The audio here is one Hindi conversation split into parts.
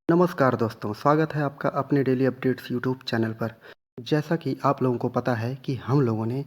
नमस्कार दोस्तों, स्वागत है आपका अपने डेली अपडेट्स यूट्यूब चैनल पर। जैसा कि आप लोगों को पता है कि हम लोगों ने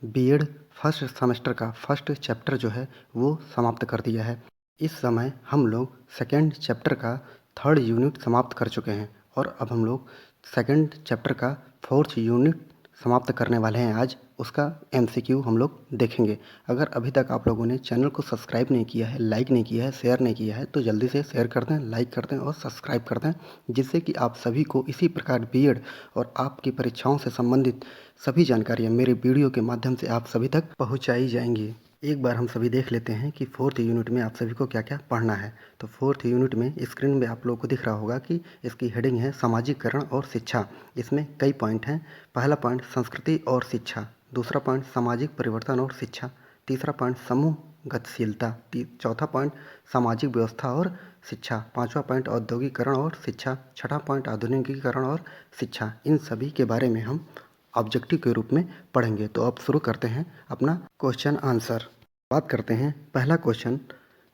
बीएड फर्स्ट सेमेस्टर का फर्स्ट चैप्टर जो है वो समाप्त कर दिया है। इस समय हम लोग सेकंड चैप्टर का थर्ड यूनिट समाप्त कर चुके हैं और अब हम लोग सेकंड चैप्टर का फोर्थ यूनिट समाप्त करने वाले हैं। आज उसका एमसीक्यू हम लोग देखेंगे। अगर अभी तक आप लोगों ने चैनल को सब्सक्राइब नहीं किया है, लाइक नहीं किया है, शेयर नहीं किया है तो जल्दी से शेयर कर दें, लाइक कर दें और सब्सक्राइब कर दें, जिससे कि आप सभी को इसी प्रकार बीएड और आपकी परीक्षाओं से संबंधित सभी जानकारियाँ मेरे वीडियो के माध्यम से आप सभी तक पहुँचाई जाएंगी। एक बार हम सभी देख लेते हैं कि फोर्थ यूनिट में आप सभी को क्या क्या पढ़ना है। तो फोर्थ यूनिट में स्क्रीन में आप लोगों को दिख रहा होगा कि इसकी हेडिंग है सामाजिककरण और शिक्षा। इसमें कई पॉइंट हैं। पहला पॉइंट संस्कृति और शिक्षा, दूसरा पॉइंट सामाजिक परिवर्तन और शिक्षा, तीसरा पॉइंट समूह गतिशीलता, चौथा पॉइंट सामाजिक व्यवस्था और शिक्षा, पांचवा पॉइंट औद्योगिकरण और शिक्षा, छठा पॉइंट आधुनिकीकरण और शिक्षा। इन सभी के बारे में हम ऑब्जेक्टिव के रूप में पढ़ेंगे। तो अब शुरू करते हैं अपना क्वेश्चन आंसर। बात करते हैं पहला क्वेश्चन।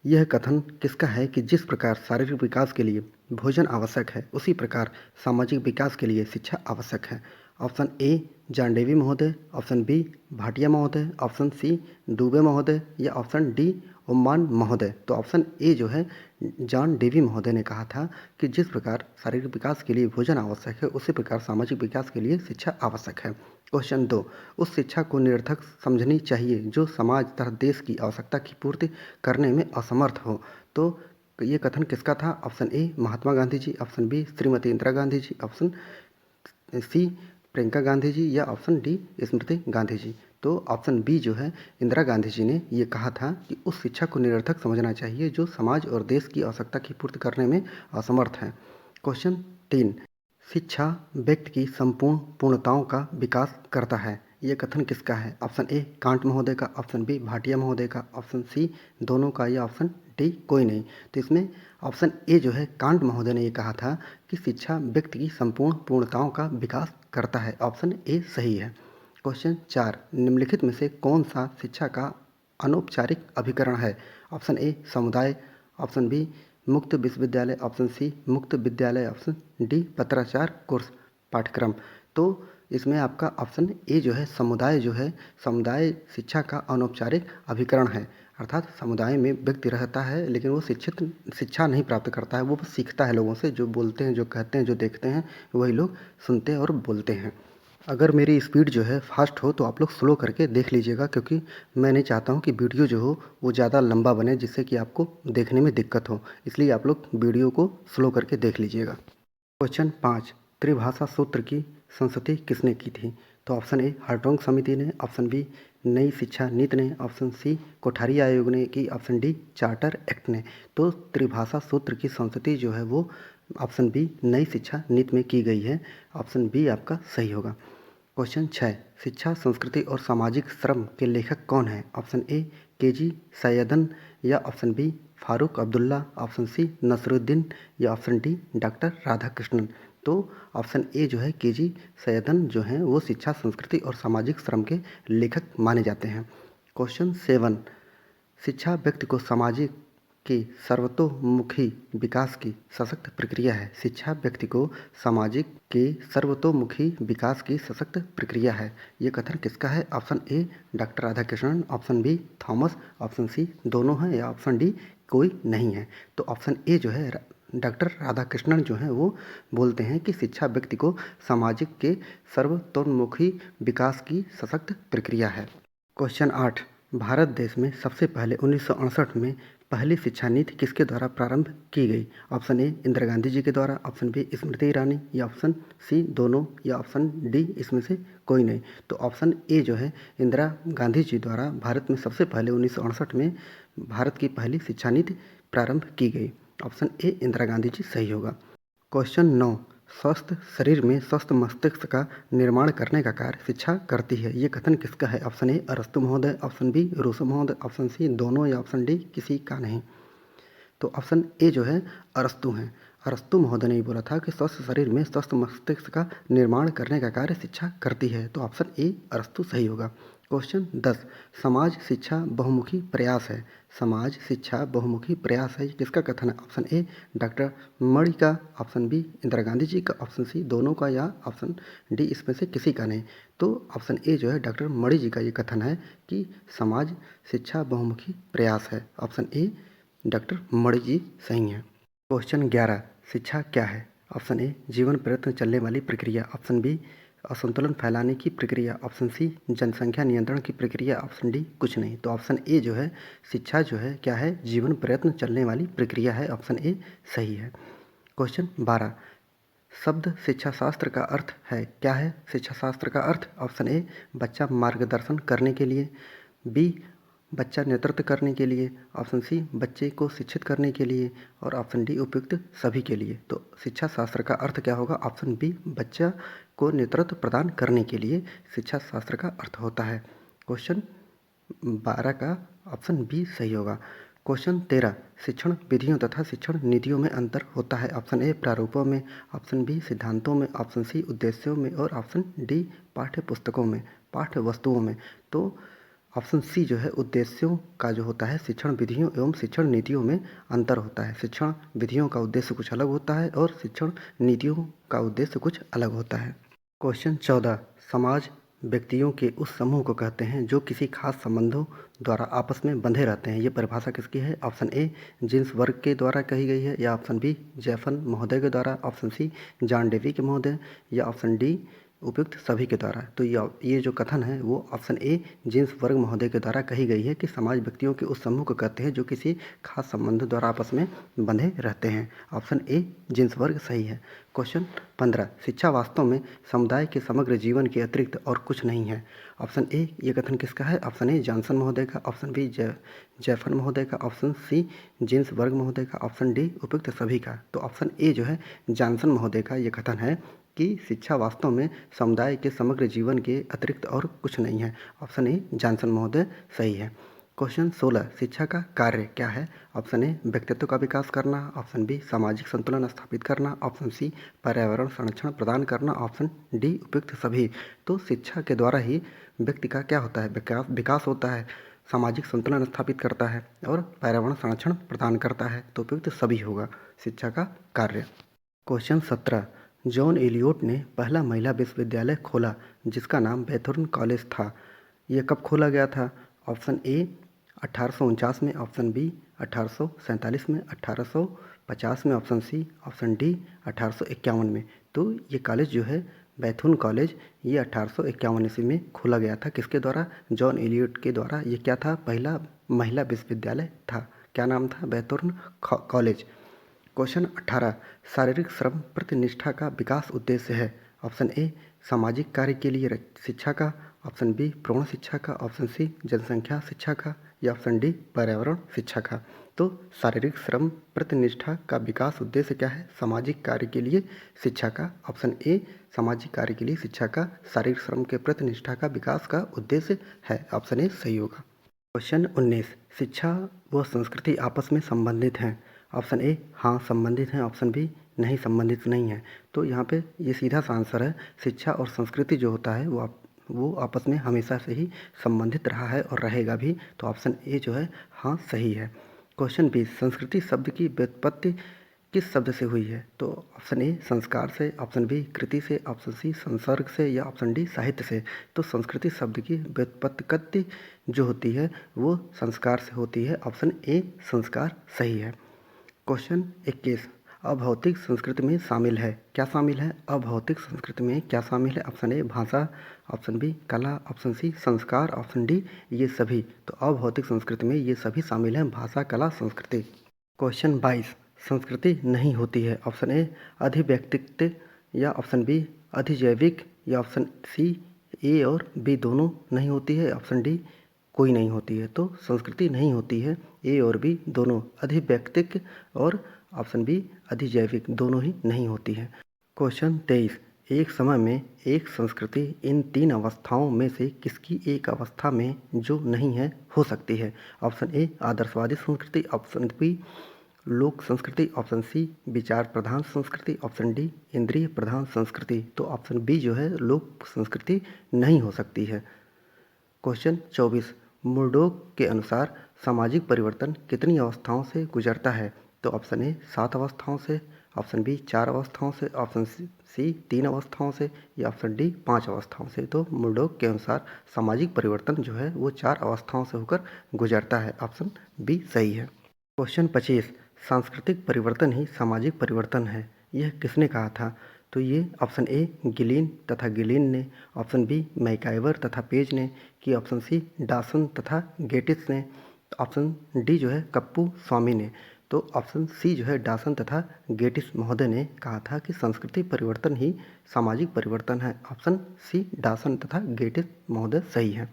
यह कथन किसका है कि जिस प्रकार शारीरिक विकास के लिए भोजन आवश्यक है उसी प्रकार सामाजिक विकास के लिए शिक्षा आवश्यक है। ऑप्शन ए जानडेवी महोदय, ऑप्शन बी भाटिया महोदय, ऑप्शन सी दुबे महोदय या ऑप्शन डी उम्मान महोदय। तो ऑप्शन ए जो है जॉन डेवी महोदय ने कहा था कि जिस प्रकार शारीरिक विकास के लिए भोजन आवश्यक है उसी प्रकार सामाजिक विकास के लिए शिक्षा आवश्यक है। क्वेश्चन 2, उस शिक्षा को निरर्थक समझनी चाहिए जो समाज तथा देश की आवश्यकता की पूर्ति करने में असमर्थ हो। तो ये कथन किसका था? Option A Mahatma Gandhi ji, option B Shrimati Indira Gandhi ji, option C Priyanka Gandhi ji या ऑप्शन डी स्मृति गांधी जी। तो ऑप्शन बी जो है इंदिरा गांधी जी ने ये कहा था कि उस शिक्षा को निरर्थक समझना चाहिए जो समाज और देश की आवश्यकता की पूर्ति करने में असमर्थ है। क्वेश्चन 3, शिक्षा व्यक्ति की संपूर्ण पूर्णताओं का विकास करता है। ये कथन किसका है? ऑप्शन ए कांट महोदय का, ऑप्शन बी भाटिया महोदय का, ऑप्शन सी दोनों का या ऑप्शन डी कोई नहीं। तो इसमें ऑप्शन ए जो है कांट महोदय ने ये कहा था कि शिक्षा व्यक्ति की संपूर्ण पूर्णताओं का विकास करता है। ऑप्शन ए सही है। क्वेश्चन 4, निम्नलिखित में से कौन सा शिक्षा का अनौपचारिक अभिकरण है? ऑप्शन ए समुदाय, ऑप्शन बी मुक्त विश्वविद्यालय, ऑप्शन सी मुक्त विद्यालय, ऑप्शन डी पत्राचार कोर्स पाठ्यक्रम। तो इसमें आपका ऑप्शन ए जो है समुदाय जो है समुदाय शिक्षा का अनौपचारिक अभिकरण है। अर्थात समुदाय में व्यक्ति रहता है लेकिन वो शिक्षा नहीं प्राप्त करता है, वो बस सीखता है लोगों से। जो बोलते हैं, जो कहते हैं, जो देखते हैं वही लोग सुनते हैं और बोलते हैं। अगर मेरी स्पीड जो है फास्ट हो तो आप लोग स्लो करके देख लीजिएगा, क्योंकि मैं नहीं चाहता हूँ कि वीडियो जो हो वो ज़्यादा लंबा बने जिससे कि आपको देखने में दिक्कत हो। इसलिए आप लोग वीडियो को स्लो करके देख लीजिएगा। क्वेश्चन 5, त्रिभाषा सूत्र की संस्तुति किसने की थी? तो ऑप्शन ए हार्टोंग समिति ने, ऑप्शन बी नई शिक्षा नीति ने, ऑप्शन सी कोठारी आयोग ने की, ऑप्शन डी चार्टर एक्ट ने। तो त्रिभाषा सूत्र की संस्तुति जो है वो ऑप्शन बी नई शिक्षा नीति में की गई है। ऑप्शन बी आपका सही होगा। क्वेश्चन 6, शिक्षा संस्कृति और सामाजिक श्रम के लेखक कौन हैं? ऑप्शन ए केजी सैयदन या option B Farooq Abdullah, option C Nasiruddin या ऑप्शन डी डॉक्टर राधाकृष्णन। तो ऑप्शन ए जो है केजी सैयदन जो हैं वो शिक्षा संस्कृति और सामाजिक श्रम के लेखक माने जाते हैं। क्वेश्चन 7, शिक्षा व्यक्ति को सामाजिक के सर्वतोमुखी विकास की सशक्त प्रक्रिया है। शिक्षा व्यक्ति को सामाजिक के सर्वतोमुखी विकास की सशक्त प्रक्रिया है। ये कथन किसका है? Option A doctor Radhakrishnan, option B Thomas, option C दोनों हैं या ऑप्शन डी कोई नहीं है। तो ऑप्शन ए जो है डॉक्टर राधाकृष्णन जो हैं वो बोलते हैं कि शिक्षा व्यक्ति को सामाजिक के सर्वतोन्मुखी विकास की सशक्त प्रक्रिया है। क्वेश्चन 8, भारत देश में सबसे पहले 1968 में पहली शिक्षा नीति किसके द्वारा प्रारंभ की गई? ऑप्शन ए इंदिरा गांधी जी के द्वारा, ऑप्शन बी स्मृति ईरानी या ऑप्शन सी दोनों या ऑप्शन डी इसमें से कोई नहीं। तो ऑप्शन ए जो है इंदिरा गांधी जी द्वारा भारत में सबसे पहले 1968 में भारत की पहली शिक्षा नीति प्रारंभ की गई। ऑप्शन ए इंदिरा गांधी जी सही होगा। क्वेश्चन 9, स्वस्थ शरीर में स्वस्थ मस्तिष्क का निर्माण करने का कार्य शिक्षा करती है। ये कथन किसका है? ऑप्शन ए अरस्तु महोदय, ऑप्शन बी रूसो महोदय, ऑप्शन सी दोनों या ऑप्शन डी किसी का नहीं। तो ऑप्शन ए जो है अरस्तु हैं। अरस्तु महोदय ने बोला था कि स्वस्थ शरीर में स्वस्थ मस्तिष्क का निर्माण करने का कार्य शिक्षा करती है। तो ऑप्शन ए अरस्तु सही होगा। क्वेश्चन 10 समाज शिक्षा बहुमुखी प्रयास है। समाज शिक्षा बहुमुखी प्रयास है, किसका कथन है? ऑप्शन ए डॉक्टर मणि का, ऑप्शन बी इंदिरा गांधी जी का, ऑप्शन सी दोनों का, या ऑप्शन डी इसमें से किसी का नहीं। तो ऑप्शन ए जो है डॉक्टर मणि जी का ये कथन है कि समाज शिक्षा बहुमुखी प्रयास है। Option A doctor Mani ji सही है। क्वेश्चन 11 शिक्षा क्या है? ऑप्शन ए जीवन प्रयत्न चलने वाली प्रक्रिया, ऑप्शन बी असंतुलन फैलाने की प्रक्रिया, ऑप्शन सी जनसंख्या नियंत्रण की प्रक्रिया, ऑप्शन डी कुछ नहीं। तो ऑप्शन ए जो है शिक्षा जो है क्या है? जीवन प्रयत्न चलने वाली प्रक्रिया है। ऑप्शन ए सही है। क्वेश्चन 12 शब्द शिक्षा शास्त्र का अर्थ है, क्या है शिक्षा शास्त्र का अर्थ? ऑप्शन ए बच्चा मार्गदर्शन करने के लिए, बी बच्चा नेतृत्व करने के लिए, ऑप्शन सी बच्चे को शिक्षित करने के लिए, और ऑप्शन डी उपयुक्त सभी के लिए। तो शिक्षा शास्त्र का अर्थ क्या होगा? ऑप्शन बी बच्चा को नेतृत्व प्रदान करने के लिए शिक्षा शास्त्र का अर्थ होता है। क्वेश्चन 12 का ऑप्शन बी सही होगा। क्वेश्चन 13 शिक्षण विधियों तथा शिक्षण नीतियों में अंतर होता है। ऑप्शन ए प्रारूपों में, ऑप्शन बी सिद्धांतों में, ऑप्शन सी उद्देश्यों में, और ऑप्शन डी पाठ्य पुस्तकों में, पाठ्य वस्तुओं में। तो ऑप्शन सी जो है उद्देश्यों का जो होता है शिक्षण विधियों एवं शिक्षण नीतियों में अंतर होता है। शिक्षण विधियों का उद्देश्य कुछ अलग होता है और शिक्षण नीतियों का उद्देश्य कुछ अलग होता है। क्वेश्चन 14 समाज व्यक्तियों के उस समूह को कहते हैं जो किसी खास संबंधों द्वारा आपस में बंधे रहते हैं। ये परिभाषा किसकी है? ऑप्शन ए जीन्स वर्ग के द्वारा कही गई है, या ऑप्शन बी जैफन महोदय के द्वारा, ऑप्शन सी जॉन डेवी के महोदय, या ऑप्शन डी उपयुक्त सभी के द्वारा। तो ये जो कथन है वो ऑप्शन ए जीन्स वर्ग महोदय के द्वारा कही गई है कि समाज व्यक्तियों के उस समूह को कहते हैं जो किसी खास संबंध द्वारा आपस में बंधे रहते हैं। ऑप्शन ए जीन्स वर्ग सही है। क्वेश्चन 15 शिक्षा वास्तव में समुदाय के समग्र जीवन के अतिरिक्त और कुछ नहीं है। ऑप्शन ए ये कथन किसका है? ऑप्शन ए जॉनसन महोदय का, ऑप्शन बी जैफन महोदय का, ऑप्शन सी जीन्स वर्ग महोदय का, ऑप्शन डी उपयुक्त सभी का। तो ऑप्शन ए जो है जॉनसन महोदय का ये कथन है कि शिक्षा वास्तव में समुदाय के समग्र जीवन के अतिरिक्त और कुछ नहीं है। ऑप्शन ए जॉनसन महोदय सही है। क्वेश्चन 16 शिक्षा का कार्य क्या है? ऑप्शन ए व्यक्तित्व का विकास करना, ऑप्शन बी सामाजिक संतुलन स्थापित करना, ऑप्शन सी पर्यावरण संरक्षण प्रदान करना, ऑप्शन डी उपयुक्त सभी। तो शिक्षा के द्वारा ही व्यक्ति का क्या होता है? विकास होता है, सामाजिक संतुलन स्थापित करता है और पर्यावरण संरक्षण प्रदान करता है। तो उपयुक्त सभी होगा शिक्षा का कार्य। क्वेश्चन 17 जॉन एलियोट ने पहला महिला विश्वविद्यालय खोला जिसका नाम बैथोर्न कॉलेज था। यह कब खोला गया था? ऑप्शन ए 1849 में, ऑप्शन बी 1847 में, 1850 में, ऑप्शन सी, ऑप्शन डी 1851 में। तो ये कॉलेज जो है बैथून कॉलेज ये 1851 ईस्वी में खोला गया था। किसके द्वारा? जॉन एलियोट के द्वारा। ये क्या था? पहला महिला विश्वविद्यालय था। क्या नाम था? बैथोर्न कॉलेज। क्वेश्चन 18 शारीरिक श्रम प्रतिनिष्ठा का विकास उद्देश्य है। ऑप्शन ए सामाजिक कार्य के लिए शिक्षा का, ऑप्शन बी प्रौढ़ शिक्षा का, ऑप्शन सी जनसंख्या शिक्षा का, या ऑप्शन डी पर्यावरण शिक्षा का। तो शारीरिक श्रम प्रतिनिष्ठा का विकास उद्देश्य क्या है? सामाजिक कार्य के लिए शिक्षा का। ऑप्शन ए सामाजिक कार्य के लिए शिक्षा का शारीरिक श्रम के प्रतिनिष्ठा का विकास का उद्देश्य है। ऑप्शन ए सही होगा। क्वेश्चन 19 शिक्षा व संस्कृति आपस में संबंधित हैं। ऑप्शन ए हाँ संबंधित हैं, ऑप्शन बी नहीं संबंधित नहीं है। तो यहाँ पे ये सीधा सा आंसर है, शिक्षा और संस्कृति जो होता है वो आपस में हमेशा से ही संबंधित रहा है और रहेगा भी। तो ऑप्शन ए जो है हाँ सही है। क्वेश्चन 20 संस्कृति शब्द की व्युत्पत्ति किस शब्द से हुई है? तो ऑप्शन ए संस्कार से, ऑप्शन बी कृति से, ऑप्शन सी संसर्ग से, या ऑप्शन डी साहित्य से। तो संस्कृति शब्द की व्युत्पत्ति जो होती है वो संस्कार से होती है। ऑप्शन ए संस्कार सही है। क्वेश्चन 21 अभौतिक संस्कृति में शामिल है, क्या शामिल है? अभौतिक संस्कृति में क्या शामिल है? ऑप्शन ए भाषा, ऑप्शन बी कला, ऑप्शन सी संस्कार, ऑप्शन डी ये सभी। तो अभौतिक संस्कृति में ये सभी शामिल हैं, भाषा कला संस्कृति। क्वेश्चन 22 संस्कृति नहीं होती है। ऑप्शन ए अधिव्यक्तित्व, या ऑप्शन बी अधिजैविक, या ऑप्शन सी ए और बी दोनों नहीं होती है, ऑप्शन डी कोई नहीं होती है। तो संस्कृति नहीं होती है ए और बी दोनों, अधिव्यक्तिक और ऑप्शन बी अधिजैविक दोनों ही नहीं होती है। क्वेश्चन 23 एक समय में एक संस्कृति इन तीन अवस्थाओं में से किसकी एक अवस्था में जो नहीं है हो सकती है? ऑप्शन ए आदर्शवादी संस्कृति, ऑप्शन बी लोक संस्कृति, ऑप्शन सी विचार प्रधान संस्कृति, ऑप्शन डी इंद्रिय प्रधान संस्कृति। तो ऑप्शन बी जो है लोक संस्कृति नहीं हो सकती है। क्वेश्चन 24, मुर्डोक के अनुसार सामाजिक परिवर्तन कितनी अवस्थाओं से गुजरता है? तो ऑप्शन ए 7 अवस्थाओं से, ऑप्शन बी 4 अवस्थाओं से, ऑप्शन सी 3 अवस्थाओं से या ऑप्शन डी 5 अवस्थाओं से। तो मुर्डोक के अनुसार सामाजिक परिवर्तन जो है वो 4 अवस्थाओं से होकर गुजरता है। ऑप्शन बी सही है। क्वेश्चन 25, सांस्कृतिक परिवर्तन ही सामाजिक परिवर्तन है, यह किसने कहा था? तो ये ऑप्शन ए गिलीन तथा गिलीन ने, ऑप्शन बी मैकाइवर तथा पेज ने, कि ऑप्शन सी डासन तथा गेटिस ने, ऑप्शन डी जो है कप्पू स्वामी ने। तो ऑप्शन सी जो है डासन तथा गेटिस महोदय ने कहा था कि संस्कृति परिवर्तन ही सामाजिक परिवर्तन है। ऑप्शन सी डासन तथा गेटिस महोदय सही है।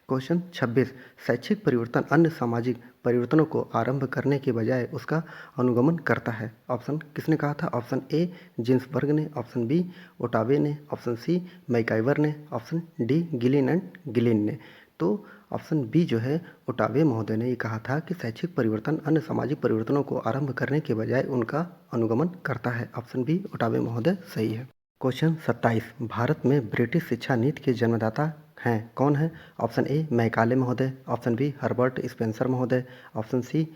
क्वेश्चन 26, शैक्षिक परिवर्तन अन्य सामाजिक परिवर्तनों को आरंभ करने के बजाय उसका अनुगमन करता है। ऑप्शन किसने कहा था? ऑप्शन ए जिन्सबर्ग ने, ऑप्शन बी ओटावे ने, ऑप्शन सी मैकाइवर ने, option D Gillin and Gillin ने। तो ऑप्शन बी जो है ओटावे महोदय ने ये कहा था कि शैक्षिक परिवर्तन अन्य सामाजिक परिवर्तनों को आरंभ करने के बजाय उनका अनुगमन करता है। ऑप्शन बी ओटावे महोदय सही है। क्वेश्चन 27, भारत में ब्रिटिश शिक्षा नीति के जन्मदाता हैं कौन है? ऑप्शन ए मैकाले महोदय, ऑप्शन बी हर्बर्ट स्पेंसर महोदय, ऑप्शन सी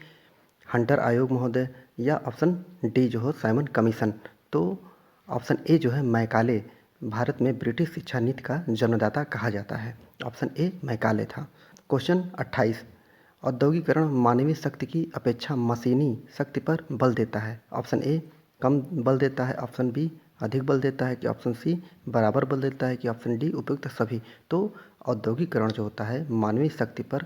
हंटर आयोग महोदय या ऑप्शन डी जो है साइमन कमीशन। तो ऑप्शन ए जो है मैकाले भारत में ब्रिटिश शिक्षा नीति का जन्मदाता कहा जाता है। ऑप्शन ए मैकाले था। क्वेश्चन 28, औद्योगिकरण मानवीय शक्ति की अपेक्षा मशीनी शक्ति पर बल देता है। ऑप्शन ए कम बल देता है, ऑप्शन बी अधिक बल देता है, कि ऑप्शन सी बराबर बल देता है, कि ऑप्शन डी उपयुक्त सभी। तो औद्योगिकरण जो होता है मानवीय शक्ति पर,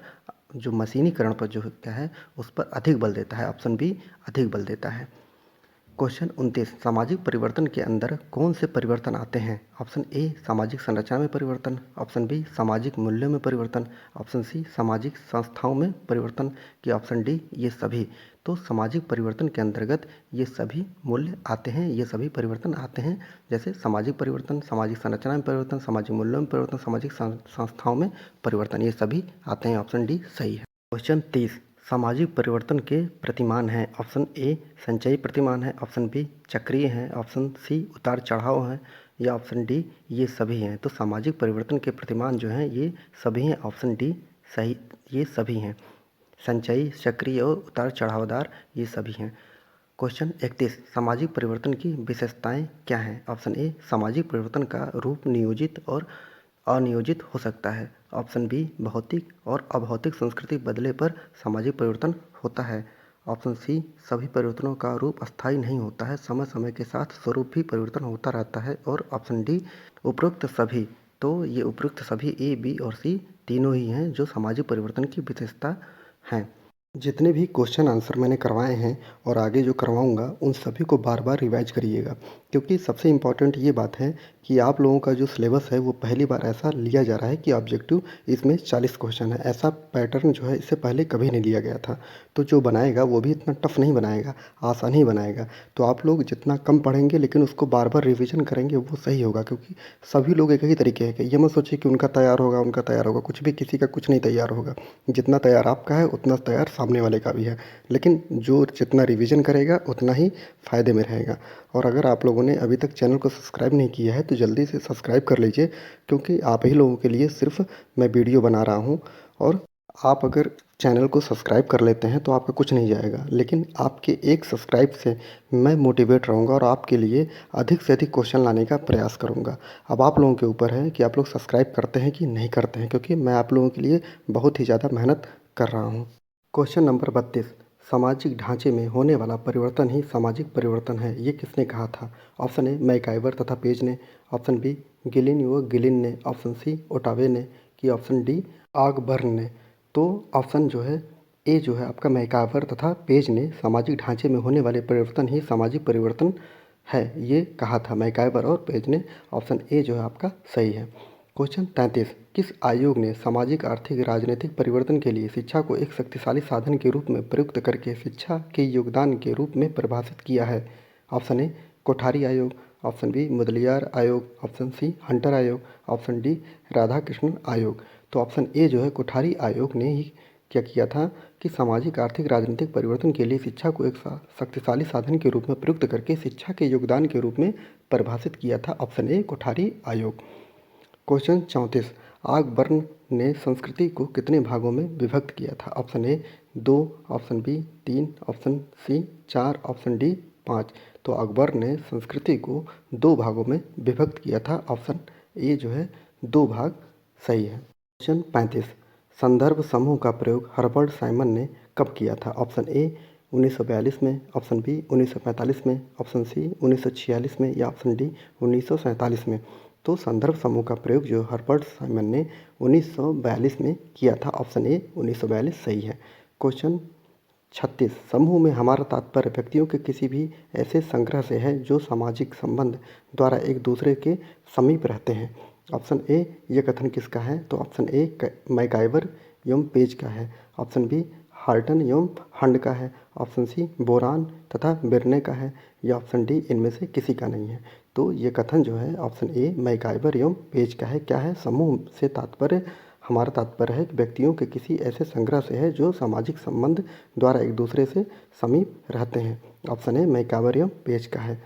जो मशीनीकरण पर जो होता है उस पर अधिक बल देता है। ऑप्शन बी अधिक बल देता है। क्वेश्चन 29, सामाजिक परिवर्तन के अंदर कौन से परिवर्तन आते हैं? ऑप्शन ए सामाजिक संरचना में परिवर्तन, ऑप्शन बी सामाजिक मूल्यों में परिवर्तन, ऑप्शन सी सामाजिक संस्थाओं में परिवर्तन, कि ऑप्शन डी ये सभी। तो सामाजिक परिवर्तन के अंतर्गत ये सभी मूल्य आते हैं, ये सभी परिवर्तन आते हैं, जैसे सामाजिक परिवर्तन, सामाजिक संरचना में परिवर्तन, सामाजिक मूल्यों में परिवर्तन, सामाजिक संस्थाओं में परिवर्तन, ये सभी आते हैं। ऑप्शन डी सही है। क्वेश्चन 30, सामाजिक परिवर्तन के प्रतिमान हैं। ऑप्शन ए संचयी प्रतिमान है, ऑप्शन बी चक्रीय हैं, ऑप्शन सी उतार चढ़ाव हैं या ऑप्शन डी ये सभी हैं। तो सामाजिक परिवर्तन के प्रतिमान जो हैं ये सभी हैं। ऑप्शन डी सही, ये सभी हैं। संचयी, चक्रीय और उतार चढ़ावदार ये सभी हैं। क्वेश्चन 31, सामाजिक परिवर्तन की विशेषताएं क्या हैं? ऑप्शन ए सामाजिक परिवर्तन का रूप नियोजित और अनियोजित हो सकता है, ऑप्शन बी भौतिक और अभौतिक संस्कृति बदले पर सामाजिक परिवर्तन होता है, ऑप्शन सी सभी परिवर्तनों का रूप अस्थायी नहीं होता है, समय समय के साथ स्वरूप भी परिवर्तन होता रहता है, और ऑप्शन डी उपरोक्त सभी। तो ये उपरोक्त सभी ए बी और सी तीनों ही हैं जो सामाजिक परिवर्तन की विशेषता हैं। जितने भी क्वेश्चन आंसर मैंने करवाए हैं और आगे जो करवाऊंगा उन सभी को बार बार रिवाइज करिएगा, क्योंकि सबसे इम्पॉर्टेंट ये बात है कि आप लोगों का जो सिलेबस है वो पहली बार ऐसा लिया जा रहा है कि ऑब्जेक्टिव इसमें 40 क्वेश्चन है। ऐसा पैटर्न जो है इससे पहले कभी नहीं लिया गया था। तो जो बनाएगा वो भी इतना टफ नहीं बनाएगा, आसान ही बनाएगा। तो आप लोग जितना कम पढ़ेंगे लेकिन उसको बार बार रिविज़न करेंगे वो सही होगा, क्योंकि सभी लोग एक ही तरीके हैं। ये मत सोचिए कि उनका तैयार होगा, उनका तैयार होगा, कुछ भी किसी का कुछ नहीं तैयार होगा। जितना तैयार आपका है उतना तैयार सामने वाले का भी है, लेकिन जो जितना रिवीजन करेगा उतना ही फ़ायदे में रहेगा। और अगर आप लोगों ने अभी तक चैनल को सब्सक्राइब नहीं किया है तो जल्दी से सब्सक्राइब कर लीजिए, क्योंकि आप ही लोगों के लिए सिर्फ मैं वीडियो बना रहा हूँ। और आप अगर चैनल को सब्सक्राइब कर लेते हैं तो आपका कुछ नहीं जाएगा, लेकिन आपके एक सब्सक्राइब से मैं मोटिवेट रहूँगा और आपके लिए अधिक से अधिक क्वेश्चन लाने का प्रयास करूँगा। अब आप लोगों के ऊपर है कि आप लोग सब्सक्राइब करते हैं कि नहीं करते हैं, क्योंकि मैं आप लोगों के लिए बहुत ही ज़्यादा मेहनत कर रहा हूँ। क्वेश्चन नंबर 32, सामाजिक ढांचे में होने वाला परिवर्तन ही सामाजिक परिवर्तन है, ये किसने कहा था? ऑप्शन ए मैकाइवर तथा पेज ने, ऑप्शन बी गिलिन व गिलिन ने, ऑप्शन सी ओटावे ने, कि ऑप्शन डी आगबर्न ने। तो ऑप्शन जो है ए जो है आपका मैकाइवर तथा पेज ने सामाजिक ढांचे में होने वाले परिवर्तन ही सामाजिक परिवर्तन है, ये कहा था मैकाइवर और पेज ने। ऑप्शन ए जो है आपका सही है। क्वेश्चन 33, किस आयोग ने सामाजिक आर्थिक राजनीतिक परिवर्तन के लिए शिक्षा को एक शक्तिशाली साधन के रूप में प्रयुक्त करके शिक्षा के योगदान के रूप में परिभाषित किया है? ऑप्शन ए कोठारी आयोग, ऑप्शन बी मुदलियार आयोग, ऑप्शन सी हंटर आयोग, ऑप्शन डी राधाकृष्णन आयोग। तो ऑप्शन ए जो है कोठारी आयोग ने ही क्या किया था कि सामाजिक आर्थिक राजनीतिक परिवर्तन के लिए शिक्षा को एक शक्तिशाली साधन के रूप में प्रयुक्त करके शिक्षा के योगदान के रूप में परिभाषित किया था। ऑप्शन ए कोठारी आयोग। क्वेश्चन 34, आकबर्न ने संस्कृति को कितने भागों में विभक्त किया था? Option A 2, option B 3, option C 4, option D 5। तो अकबर ने संस्कृति को 2 भागों में विभक्त किया था। ऑप्शन ए जो है 2 भाग सही है। क्वेश्चन 35, संदर्भ समूह का प्रयोग हर्बर्ट साइमन ने कब किया था? ऑप्शन ए 1942 में, ऑप्शन बी 1945 में, ऑप्शन सी 1946 में या ऑप्शन डी 1947 में। तो संदर्भ समूह का प्रयोग जो हर्बर्ट साइमन ने 1942 में किया था। ऑप्शन ए 1942 सही है। क्वेश्चन 36, समूह में हमारा तात्पर्य व्यक्तियों के किसी भी ऐसे संग्रह से है जो सामाजिक संबंध द्वारा एक दूसरे के समीप रहते हैं। ऑप्शन ए यह कथन किसका है? तो ऑप्शन ए मैकाइवर एवं पेज का है, ऑप्शन बी हार्टन एवं हंड का है, ऑप्शन सी बोरान तथा बिर्ने का है या ऑप्शन डी इनमें से किसी का नहीं है। तो ये कथन जो है ऑप्शन ए मैकाइवर एवं पेज का है। क्या है? समूह से तात्पर्य, हमारा तात्पर्य है कि व्यक्तियों के किसी ऐसे संग्रह से है जो सामाजिक संबंध द्वारा एक दूसरे से समीप रहते हैं। ऑप्शन ए मैकाइवर एवं पेज का है।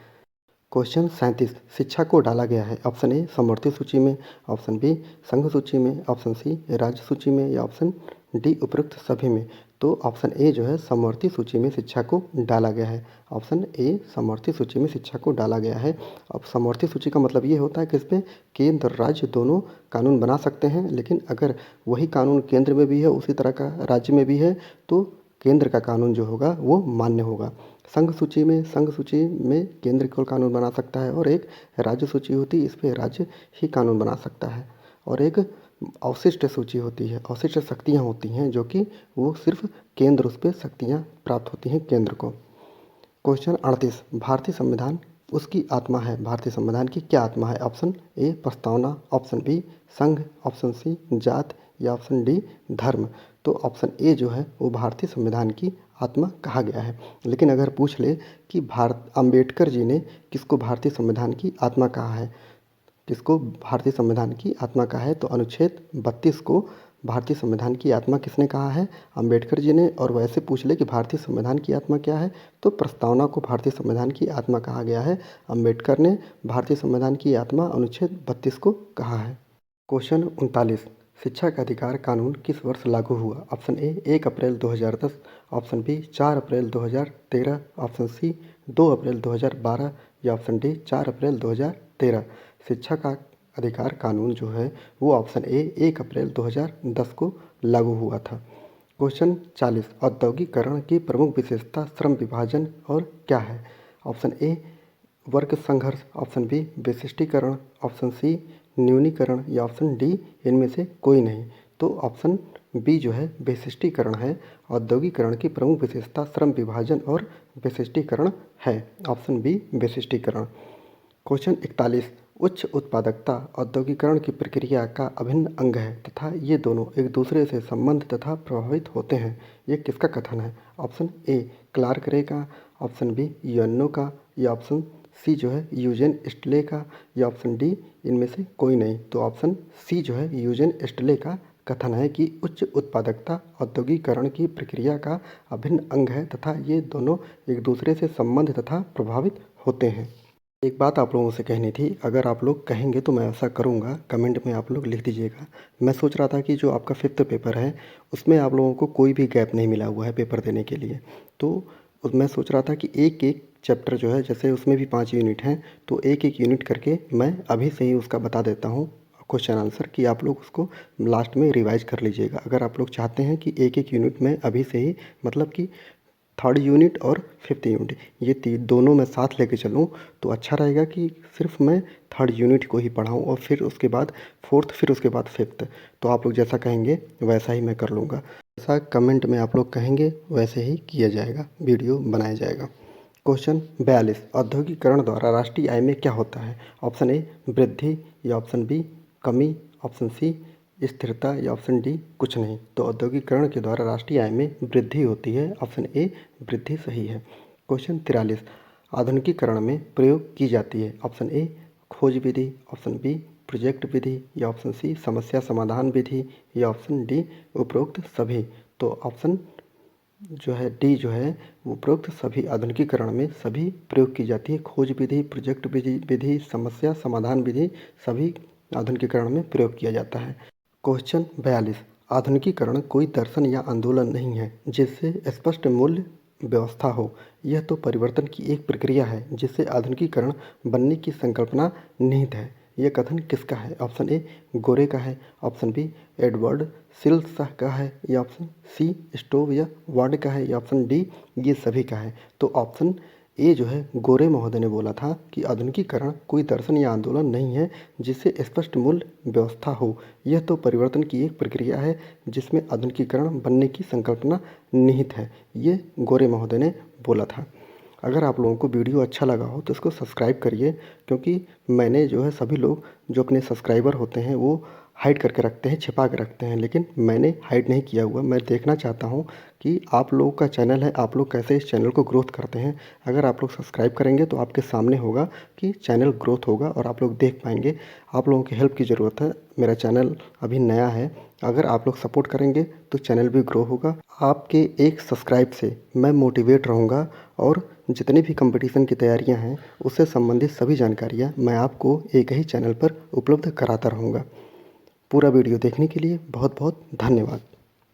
क्वेश्चन 37, शिक्षा को डाला गया है। ऑप्शन ए समवर्ती सूची में, ऑप्शन बी संघ सूची में, ऑप्शन सी राज्य सूची में या ऑप्शन डी उपरोक्त सभी में। तो ऑप्शन ए जो है समवर्ती सूची में शिक्षा को डाला गया है। ऑप्शन ए समवर्ती सूची में शिक्षा को डाला गया है। अब समवर्ती सूची का मतलब ये होता है कि इस पर केंद्र और राज्य दोनों कानून बना सकते हैं, लेकिन अगर वही कानून केंद्र में भी है उसी तरह का राज्य में भी है तो केंद्र का कानून जो होगा वो मान्य होगा। संघ सूची में केंद्र केवल कानून बना सकता है और एक राज्य सूची होती है, इस पर राज्य ही कानून बना सकता है। और एक अवशिष्ट सूची होती है, अवशिष्ट शक्तियाँ होती हैं जो कि वो सिर्फ केंद्र, उस पर शक्तियाँ प्राप्त होती हैं केंद्र को। क्वेश्चन 38, भारतीय संविधान उसकी आत्मा है। भारतीय संविधान की क्या आत्मा है? ऑप्शन ए प्रस्तावना, ऑप्शन बी संघ, ऑप्शन सी जात या ऑप्शन डी धर्म। तो ऑप्शन ए जो है वो भारतीय संविधान की आत्मा कहा गया है। लेकिन अगर पूछ ले कि अम्बेडकर जी ने किसको भारतीय संविधान की आत्मा कहा है, किसको भारतीय संविधान की आत्मा कहा है, तो अनुच्छेद 32 को भारतीय संविधान की आत्मा किसने कहा है? अम्बेडकर जी ने। और वैसे पूछ ले कि भारतीय संविधान की आत्मा क्या है, तो प्रस्तावना को भारतीय संविधान की आत्मा कहा गया है। अम्बेडकर ने भारतीय संविधान की आत्मा अनुच्छेद 32 को कहा है। क्वेश्चन 39, शिक्षा का अधिकार कानून किस वर्ष लागू हुआ? ऑप्शन ए 1 अप्रैल 2010, ऑप्शन बी 4 अप्रैल 2013, ऑप्शन सी 2 अप्रैल 2012 या ऑप्शन डी 4 अप्रैल 2013। शिक्षा का अधिकार कानून जो है वो ऑप्शन ए 1 अप्रैल 2010 को लागू हुआ था। क्वेश्चन 40, औद्योगिकरण की प्रमुख विशेषता श्रम विभाजन और क्या है? ऑप्शन ए वर्ग संघर्ष, ऑप्शन बी विशिष्टीकरण, ऑप्शन सी न्यूनीकरण या ऑप्शन डी इनमें से कोई नहीं। तो ऑप्शन बी जो है विशिष्टीकरण है। औद्योगिकरण की प्रमुख विशेषता श्रम विभाजन और विशिष्टीकरण है। Option B विशिष्टीकरण। क्वेश्चन 41, उच्च उत्पादकता औद्योगिकरण की प्रक्रिया का अभिन्न अंग है तथा ये दोनों एक दूसरे से संबंध तथा प्रभावित होते हैं। ये किसका कथन है? ऑप्शन ए क्लार्क रे का, ऑप्शन बी यूएनओ का या ऑप्शन सी जो है यूजेन स्टिले का या ऑप्शन डी इनमें से कोई नहीं। तो ऑप्शन सी जो है यूजेन स्टिले का कथन है कि उच्च उत्पादकता औद्योगिकरण की प्रक्रिया का अभिन्न अंग है तथा ये दोनों एक दूसरे से संबंध तथा प्रभावित होते हैं। एक बात आप लोगों से कहनी थी, अगर आप लोग कहेंगे तो मैं ऐसा करूँगा, कमेंट में आप लोग लिख दीजिएगा। मैं सोच रहा था कि जो आपका 5th पेपर है उसमें आप लोगों को कोई भी गैप नहीं मिला हुआ है पेपर देने के लिए, तो मैं सोच रहा था कि एक एक चैप्टर जो है, जैसे उसमें भी 5 यूनिट हैं, तो एक एक यूनिट करके मैं अभी से ही उसका बता देता हूँ क्वेश्चन आंसर, कि आप लोग उसको लास्ट में रिवाइज कर लीजिएगा। अगर आप लोग चाहते हैं कि एक एक यूनिट में अभी से ही, मतलब कि 3rd यूनिट और 5th यूनिट ये दोनों मैं साथ लेके चलूँ तो अच्छा रहेगा कि सिर्फ मैं 3rd यूनिट को ही पढ़ाऊँ और फिर उसके बाद 4th, फिर उसके बाद 5th। तो आप लोग जैसा कहेंगे वैसा ही मैं कर लूँगा। जैसा कमेंट में आप लोग कहेंगे वैसे ही किया जाएगा, वीडियो बनाया जाएगा। क्वेश्चन 42, औद्योगिकरण द्वारा राष्ट्रीय आय में क्या होता है? ऑप्शन ए वृद्धि या ऑप्शन बी कमी, ऑप्शन सी स्थिरता या ऑप्शन डी कुछ नहीं। तो औद्योगिकरण के द्वारा राष्ट्रीय आय में वृद्धि होती है। ऑप्शन ए वृद्धि सही है। क्वेश्चन 43, आधुनिकीकरण में प्रयोग की जाती है। ऑप्शन ए खोज विधि, ऑप्शन बी प्रोजेक्ट विधि या ऑप्शन सी समस्या समाधान विधि या ऑप्शन डी उपरोक्त सभी। तो ऑप्शन जो है डी जो है उपरोक्त सभी आधुनिकीकरण में सभी प्रयोग की जाती है। खोज विधि, प्रोजेक्ट विधि, समस्या समाधान विधि सभी आधुनिकीकरण में प्रयोग किया जाता है। क्वेश्चन 42। आधुनिकीकरण कोई दर्शन या आंदोलन नहीं है जिससे स्पष्ट मूल्य व्यवस्था हो। यह तो परिवर्तन की एक प्रक्रिया है जिससे आधुनिकीकरण बनने की संकल्पना निहित है। यह कथन किसका है? ऑप्शन ए गोरे का है, ऑप्शन बी एडवर्ड सिल्साह का है, या ऑप्शन सी स्टोव या वार्ड का है, या ऑप्शन डी ये सभी का है। तो ऑप्शन ए जो है गोरे महोदय ने बोला था कि आधुनिकीकरण कोई दर्शन या आंदोलन नहीं है जिससे स्पष्ट मूल्य व्यवस्था हो। यह तो परिवर्तन की एक प्रक्रिया है जिसमें आधुनिकीकरण बनने की संकल्पना निहित है। ये गोरे महोदय ने बोला था। अगर आप लोगों को वीडियो अच्छा लगा हो तो इसको सब्सक्राइब करिए, क्योंकि मैंने जो है सभी लोग जो अपने सब्सक्राइबर होते हैं वो हाइड करके रखते हैं, छिपा के रखते हैं, लेकिन मैंने हाइड नहीं किया हुआ। मैं देखना चाहता हूँ कि आप लोगों का चैनल है, आप लोग कैसे इस चैनल को ग्रोथ करते हैं। अगर आप लोग सब्सक्राइब करेंगे तो आपके सामने होगा कि चैनल ग्रोथ होगा और आप लोग देख पाएंगे। आप लोगों की हेल्प की ज़रूरत है, मेरा चैनल अभी नया है। अगर आप लोग सपोर्ट करेंगे तो चैनल भी ग्रो होगा। आपके एक सब्सक्राइब से मैं मोटिवेट रहूँगा और जितनी भी कंपटीशन की तैयारियां हैं उससे संबंधित सभी जानकारियां मैं आपको एक ही चैनल पर उपलब्ध कराता रहूँगा। पूरा वीडियो देखने के लिए बहुत बहुत धन्यवाद।